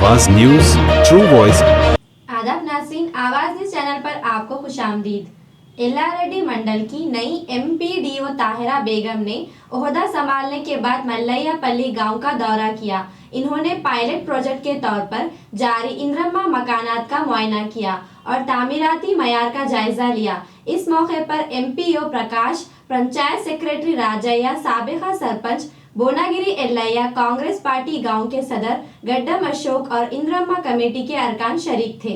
आवाज news true voice. आदाब नाज़रीन, आवाज न्यूज चैनल पर आपको खुशामदीद। एल्लारेड्डी मंडल की नई एमपीडीओ ताहिरा बेगम ने ओहदा संभालने के बाद मल्लैयापल्ली गांव का दौरा किया। इन्होंने पायलट प्रोजेक्ट के तौर पर जारी इंद्रम्मा मकानात का मुआयना किया और तामीराती मयार का जायजा लिया। इस मौके पर एमपीओ प्रकाश, पंचायत सेक्रेटरी राजैया, साबिका सरपंच बोनागिरी एल्लैया, कांग्रेस पार्टी गांव के सदर गड्डम अशोक और इंद्रम्मा कमेटी के अरकान शरीक थे।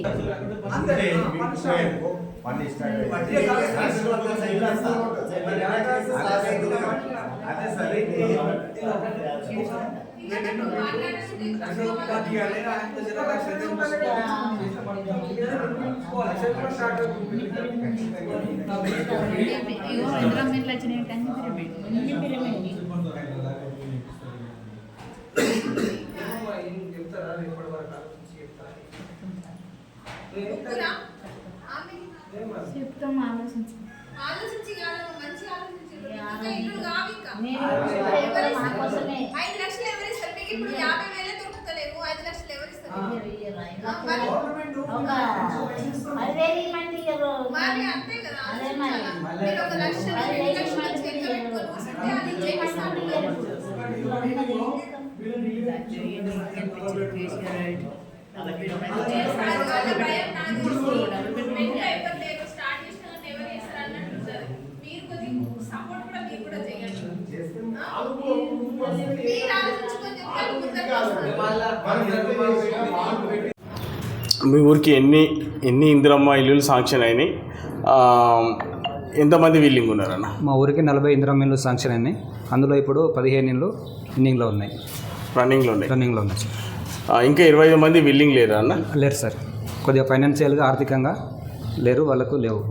చెప్తాం ఆలోచించి కాదు మంచి ఆలోచించి ఇల్లు కావు ఇంకా 5 లక్షలు ఎవరిస్తారు మీకు ఇప్పుడు 50,000 దొరుకుతలేవు 5 లక్షలు ఎవరిస్తారు మరి అంతే కదా మీరు 1 లక్ష 2 లక్షలు చెక్ పెట్టుకొని అది చేపిస్తాను మీ ఊరికి ఎన్ని ఇందిరమ్మ ఇల్లులు శాంక్షన్ అయినాయి? ఎంతమంది విల్లింగ్ ఉన్నారన్న? మా ఊరికి 40 ఇందిరమ్మ ఇల్లు శాంక్షన్ అయినాయి. అందులో ఇప్పుడు 15 ఇల్లు రన్నింగ్లో ఉన్నాయి సార్. ఇంకా 25 మంది విల్లింగ్ లేరా అన్న? లేరు సార్, కొద్దిగా ఫైనాన్షియల్గా ఆర్థికంగా లేరు, వాళ్ళకు లేవు.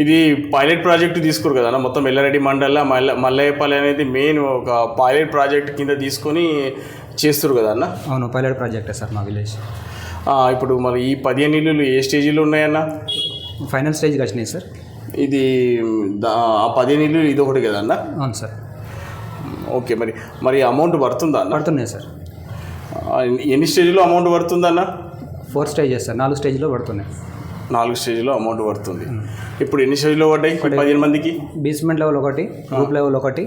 ఇది పైలట్ ప్రాజెక్టు తీసుకోరు కదా అన్న, మొత్తం ఎల్లారెడ్డి మండల మల్లయ్యపల్లి అనేది మెయిన్ ఒక పైలట్ ప్రాజెక్ట్ కింద తీసుకొని చేస్తారు కదా అన్న? అవును, పైలట్ ప్రాజెక్టే సార్ మా విలేజ్. ఇప్పుడు మరి ఈ 15 ఇల్లులు ఏ స్టేజీలో ఉన్నాయన్న? ఫైనల్ స్టేజ్కి వచ్చినాయి సార్. ఇది ఆ 15 ఇల్లు ఇది ఒకటి కదా అన్న? అవును సార్. ఓకే, మరి అమౌంట్ పడుతుందా అన్న? పడుతున్నాయి సార్. ఎన్ని స్టేజ్లో అమౌంట్ పడుతుందన్న? 4 స్టేజెస్ సార్, 4 స్టేజ్లో పడుతున్నాయి. 4 స్టేజ్లో అమౌంట్ పడుతుంది. ఇప్పుడు ఎన్ని స్టేజ్లో పడ్డాయి 15 మందికి? బేస్మెంట్ లెవెల్ ఒకటి, రూప్ లెవెల్ ఒకటి,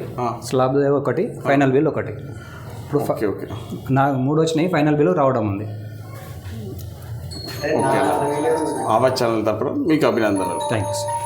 స్లాబ్ లెవెల్ ఒకటి, ఫైనల్ బిల్ ఒకటి. ఇప్పుడు ఓకే 3 వచ్చినాయి, ఫైనల్ బిల్ రావడం ఉంది. ఓకే, ఆవాజ్ ఛానల్ తరపున మీకు అభినందనలు. Thank you sir.